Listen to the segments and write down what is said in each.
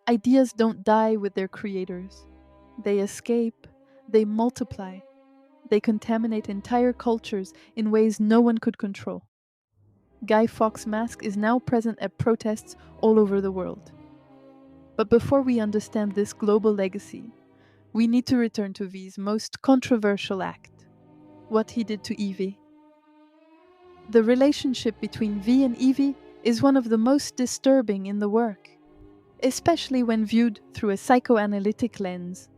Ideas don't die with their creators. They escape, they multiply, they contaminate entire cultures in ways no one could control. Guy Fawkes' mask is now present at protests all over the world. But before we understand this global legacy, we need to return to V's most controversial act, what he did to Evey. The relationship between V and Evey is one of the most disturbing in the work, especially when viewed through a psychoanalytic lens.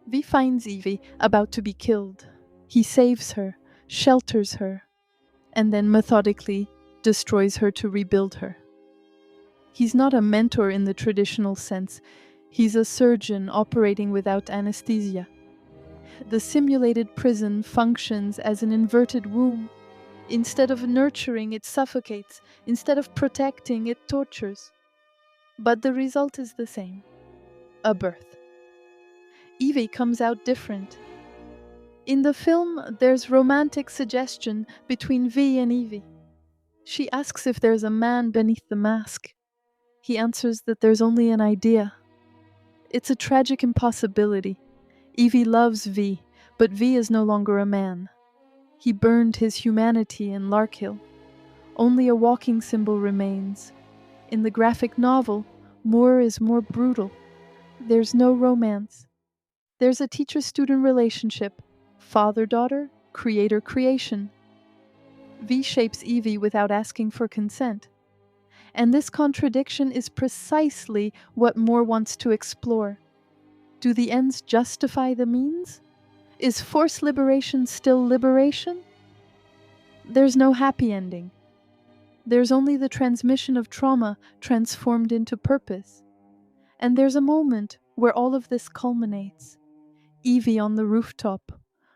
V finds Evey about to be killed. He saves her, shelters her, and then methodically destroys her to rebuild her. He's not a mentor in the traditional sense. He's a surgeon operating without anesthesia. The simulated prison functions as an inverted womb. Instead of nurturing, it suffocates. Instead of protecting, it tortures. But the result is the same: a birth. Evey comes out different. In the film, there's romantic suggestion between V and Evey. She asks if there's a man beneath the mask. He answers that there's only an idea. It's a tragic impossibility. Evey loves V, but V is no longer a man. He burned his humanity in Larkhill. Only a walking symbol remains. In the graphic novel, Moore is more brutal. There's no romance. There's a teacher-student relationship, father-daughter, creator-creation. V shapes Evey without asking for consent. And this contradiction is precisely what Moore wants to explore. Do the ends justify the means? Is forced liberation still liberation? There's no happy ending. There's only the transmission of trauma transformed into purpose. And there's a moment where all of this culminates. Evey on the rooftop,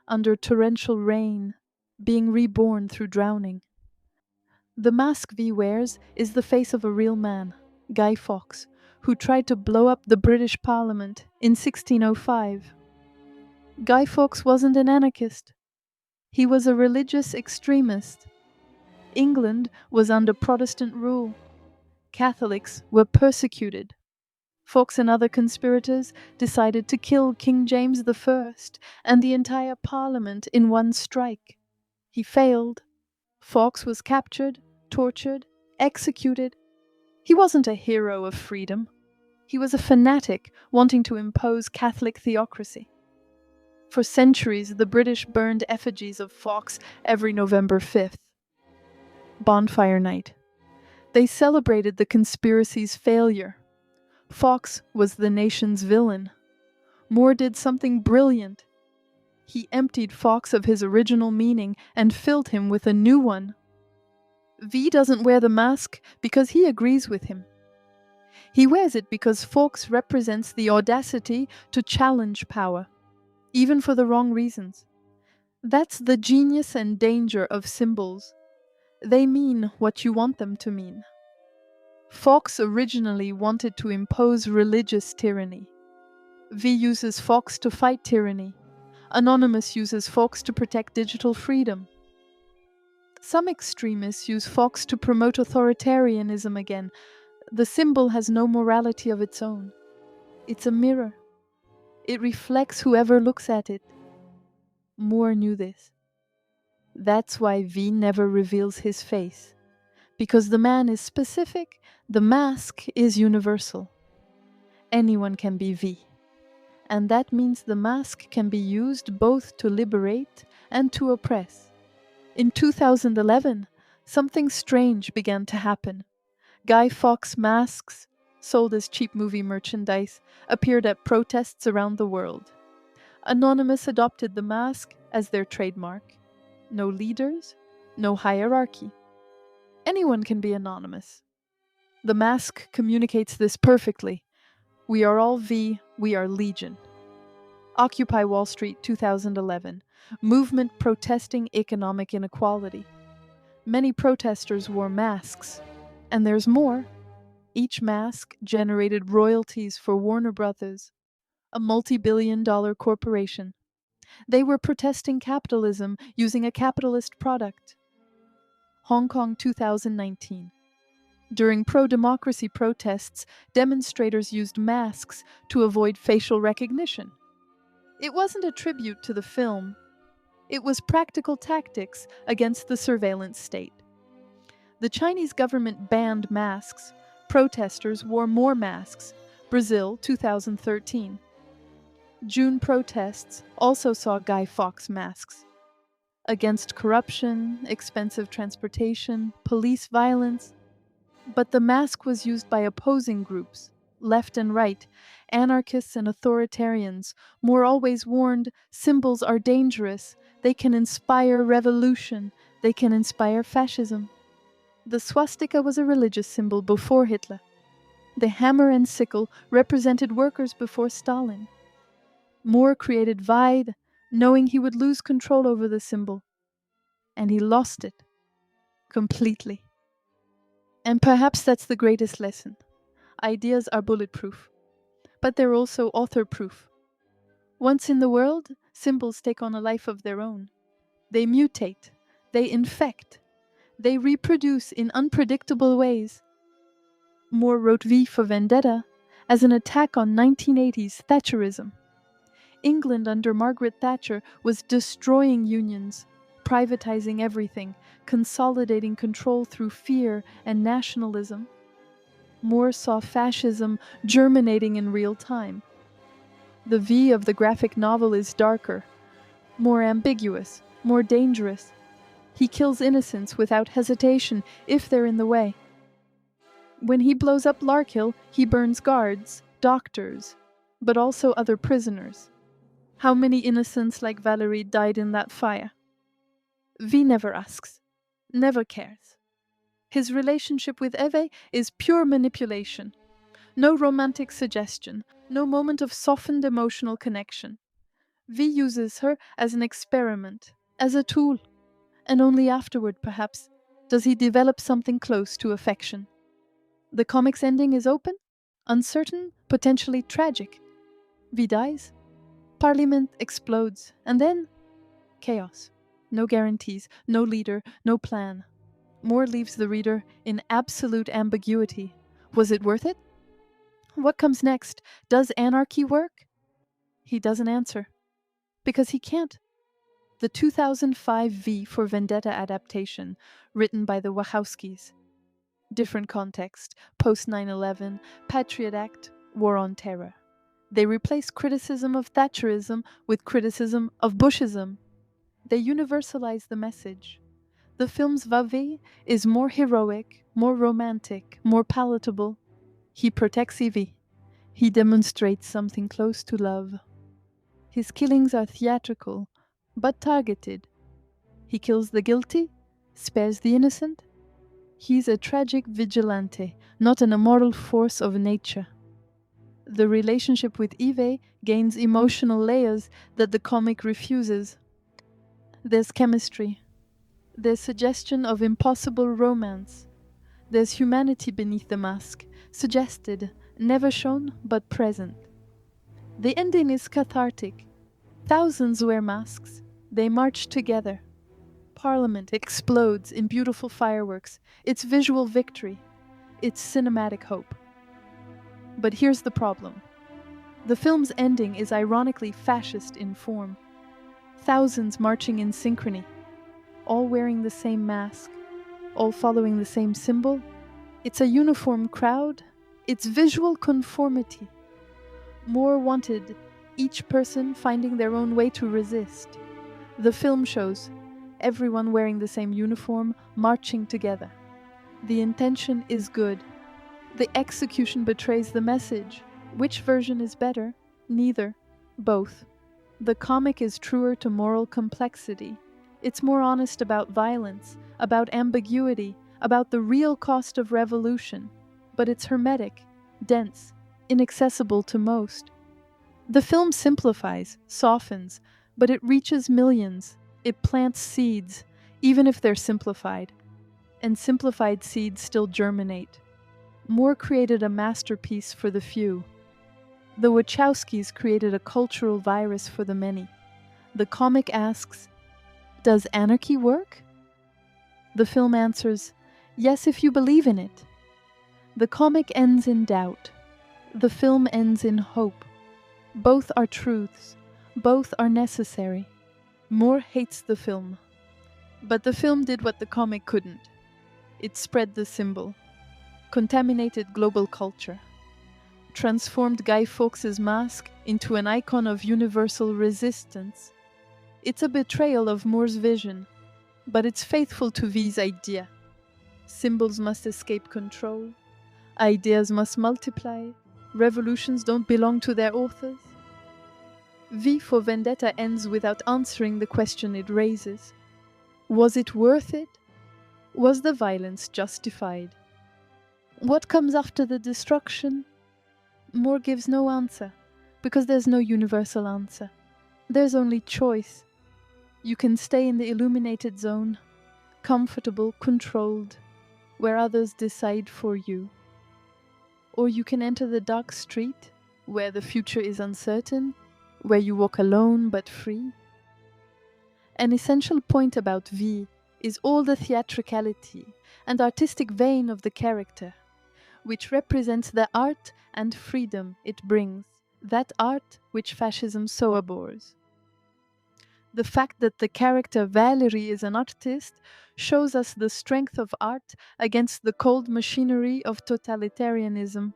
under torrential rain, being reborn through drowning. The mask V wears is the face of a real man, Guy Fawkes, who tried to blow up the British Parliament in 1605. Guy Fawkes wasn't an anarchist. He was a religious extremist. England was under Protestant rule. Catholics were persecuted. Fawkes and other conspirators decided to kill King James I and the entire Parliament in one strike. He failed. Fawkes was captured, tortured, executed. He wasn't a hero of freedom. He was a fanatic wanting to impose Catholic theocracy. For centuries, the British burned effigies of Fawkes every November 5th. Bonfire night. They celebrated the conspiracy's failure. Fawkes was the nation's villain. Moore did something brilliant. He emptied Fawkes of his original meaning and filled him with a new one. V doesn't wear the mask because he agrees with him. He wears it because Fawkes represents the audacity to challenge power, even for the wrong reasons. That's the genius and danger of symbols. They mean what you want them to mean. Fawkes originally wanted to impose religious tyranny. V uses Fawkes to fight tyranny. Anonymous uses Fawkes to protect digital freedom. Some extremists use Fawkes to promote authoritarianism again. The symbol has no morality of its own. It's a mirror. It reflects whoever looks at it. Moore knew this. That's why V never reveals his face. Because the man is specific, the mask is universal. Anyone can be V. And that means the mask can be used both to liberate and to oppress. In 2011, something strange began to happen. Guy Fawkes masks, sold as cheap movie merchandise, appeared at protests around the world. Anonymous adopted the mask as their trademark. No leaders, no hierarchy. Anyone can be anonymous. The mask communicates this perfectly. We are all V, we are Legion. Occupy Wall Street 2011. Movement protesting economic inequality. Many protesters wore masks. And there's more. Each mask generated royalties for Warner Brothers, a multi-billion-dollar corporation. They were protesting capitalism using a capitalist product. Hong Kong 2019. During pro-democracy protests, demonstrators used masks to avoid facial recognition. It wasn't a tribute to the film. It was practical tactics against the surveillance state. The Chinese government banned masks. Protesters wore more masks. Brazil, 2013. June protests also saw Guy Fawkes masks. Against corruption, expensive transportation, police violence. But the mask was used by opposing groups, left and right, anarchists and authoritarians. Moore always warned, symbols are dangerous. They can inspire revolution. They can inspire fascism. The swastika was a religious symbol before Hitler. The hammer and sickle represented workers before Stalin. Moore created Vide, knowing he would lose control over the symbol. And he lost it. Completely. And perhaps that's the greatest lesson. Ideas are bulletproof. But they're also author-proof. Once in the world, symbols take on a life of their own. They mutate. They infect. They reproduce in unpredictable ways. Moore wrote V for Vendetta as an attack on 1980s Thatcherism. England under Margaret Thatcher was destroying unions, privatizing everything, consolidating control through fear and nationalism. Moore saw fascism germinating in real time. The V of the graphic novel is darker, more ambiguous, more dangerous. He kills innocents without hesitation if they're in the way. When he blows up Larkhill, he burns guards, doctors, but also other prisoners. How many innocents like Valerie died in that fire? V never asks, never cares. His relationship with Evey is pure manipulation. No romantic suggestion, no moment of softened emotional connection. V uses her as an experiment, as a tool. And only afterward, perhaps, does he develop something close to affection. The comic's ending is open, uncertain, potentially tragic. V dies. Parliament explodes. And then, chaos. No guarantees, no leader, no plan. Moore leaves the reader in absolute ambiguity. Was it worth it? What comes next? Does anarchy work? He doesn't answer. Because he can't. The 2005 V for Vendetta adaptation, written by the Wachowskis. Different context, post 9/11, Patriot Act, War on Terror. They replace criticism of Thatcherism with criticism of Bushism. They universalize the message. The film's Vave is more heroic, more romantic, more palatable. He protects Evie. He demonstrates something close to love. His killings are theatrical, but targeted. He kills the guilty, spares the innocent. He's a tragic vigilante, not an immoral force of nature. The relationship with Evey gains emotional layers that the comic refuses. There's chemistry. There's suggestion of impossible romance. There's humanity beneath the mask, suggested, never shown, but present. The ending is cathartic. Thousands wear masks. They march together. Parliament explodes in beautiful fireworks. It's visual victory. It's cinematic hope. But here's the problem. The film's ending is ironically fascist in form. Thousands marching in synchrony, all wearing the same mask, all following the same symbol. It's a uniform crowd. It's visual conformity. Moore wanted each person finding their own way to resist. The film shows everyone wearing the same uniform, marching together. The intention is good. The execution betrays the message. Which version is better? Neither. Both. The comic is truer to moral complexity. It's more honest about violence, about ambiguity, about the real cost of revolution. But it's hermetic, dense, inaccessible to most. The film simplifies, softens, but it reaches millions. It plants seeds, even if they're simplified. And simplified seeds still germinate. Moore created a masterpiece for the few. The Wachowskis created a cultural virus for the many. The comic asks, does anarchy work? The film answers, yes, if you believe in it. The comic ends in doubt. The film ends in hope. Both are truths. Both are necessary. Moore hates the film. But the film did what the comic couldn't. It spread the symbol, contaminated global culture, transformed Guy Fawkes' mask into an icon of universal resistance. It's a betrayal of Moore's vision, but it's faithful to V's idea. Symbols must escape control. Ideas must multiply. Revolutions don't belong to their authors. V for Vendetta ends without answering the question it raises. Was it worth it? Was the violence justified? What comes after the destruction? Moore gives no answer, because there's no universal answer. There's only choice. You can stay in the illuminated zone, comfortable, controlled, where others decide for you. Or you can enter the dark street, where the future is uncertain, where you walk alone but free. An essential point about V is all the theatricality and artistic vein of the character, which represents the art and freedom it brings, that art which fascism so abhors. The fact that the character Valerie is an artist shows us the strength of art against the cold machinery of totalitarianism.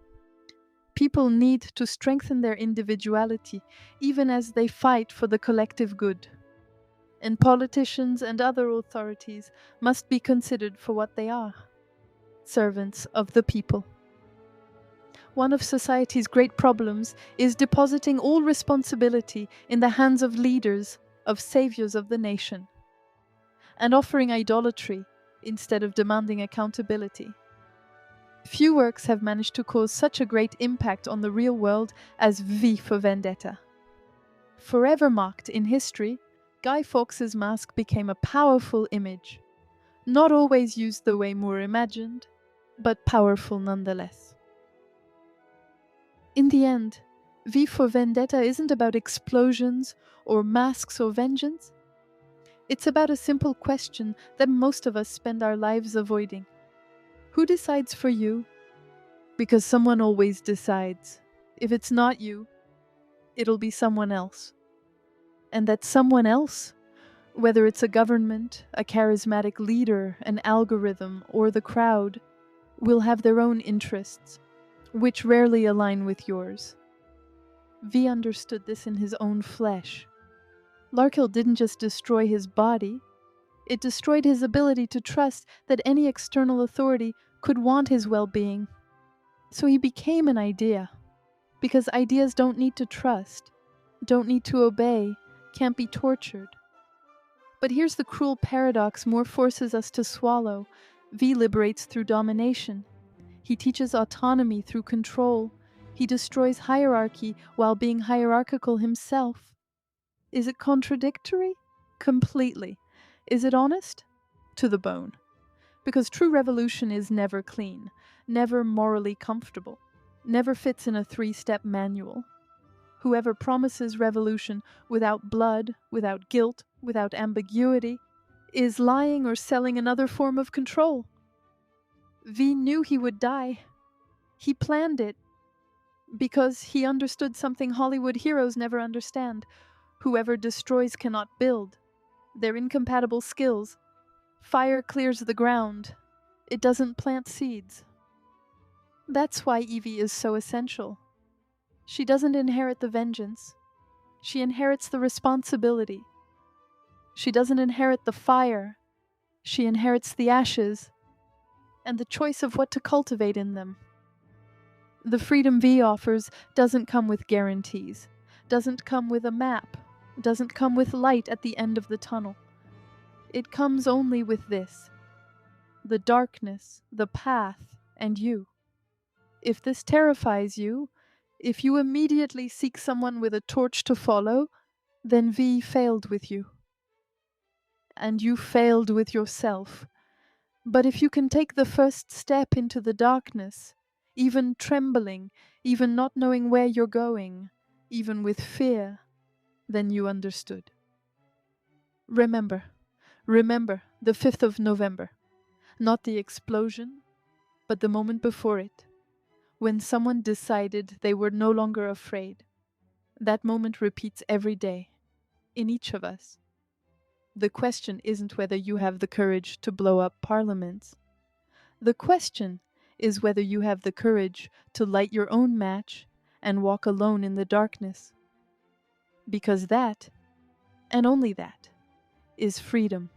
People need to strengthen their individuality, even as they fight for the collective good. And politicians and other authorities must be considered for what they are: servants of the people. One of society's great problems is depositing all responsibility in the hands of leaders, of saviors of the nation, and offering idolatry instead of demanding accountability. Few works have managed to cause such a great impact on the real world as V for Vendetta. Forever marked in history, Guy Fawkes' mask became a powerful image, not always used the way Moore imagined, but powerful nonetheless. In the end, V for Vendetta isn't about explosions or masks or vengeance. It's about a simple question that most of us spend our lives avoiding. Who decides for you? Because someone always decides. If it's not you, it'll be someone else. And that someone else, whether it's a government, a charismatic leader, an algorithm, or the crowd, will have their own interests, which rarely align with yours. V understood this in his own flesh. Larkill didn't just destroy his body, it destroyed his ability to trust that any external authority could want his well-being. So he became an idea, because ideas don't need to trust, don't need to obey, can't be tortured. But here's the cruel paradox Moore forces us to swallow. V liberates through domination. He teaches autonomy through control. He destroys hierarchy while being hierarchical himself. Is it contradictory? Completely. Is it honest? To the bone. Because true revolution is never clean, never morally comfortable, never fits in a 3-step manual. Whoever promises revolution without blood, without guilt, without ambiguity, is lying or selling another form of control. V knew he would die. He planned it, because he understood something Hollywood heroes never understand. Whoever destroys cannot build. They're incompatible skills. Fire clears the ground. It doesn't plant seeds. That's why Evie is so essential. She doesn't inherit the vengeance. She inherits the responsibility. She doesn't inherit the fire. She inherits the ashes and the choice of what to cultivate in them. The freedom V offers doesn't come with guarantees, doesn't come with a map, doesn't come with light at the end of the tunnel. It comes only with this: the darkness, the path, and you. If this terrifies you, if you immediately seek someone with a torch to follow, then V failed with you. And you failed with yourself. But if you can take the first step into the darkness, even trembling, even not knowing where you're going, even with fear, then you understood. Remember the 5th of November. Not the explosion, but the moment before it. When someone decided they were no longer afraid. That moment repeats every day, in each of us. The question isn't whether you have the courage to blow up parliaments. The question is whether you have the courage to light your own match and walk alone in the darkness. Because that, and only that, is freedom.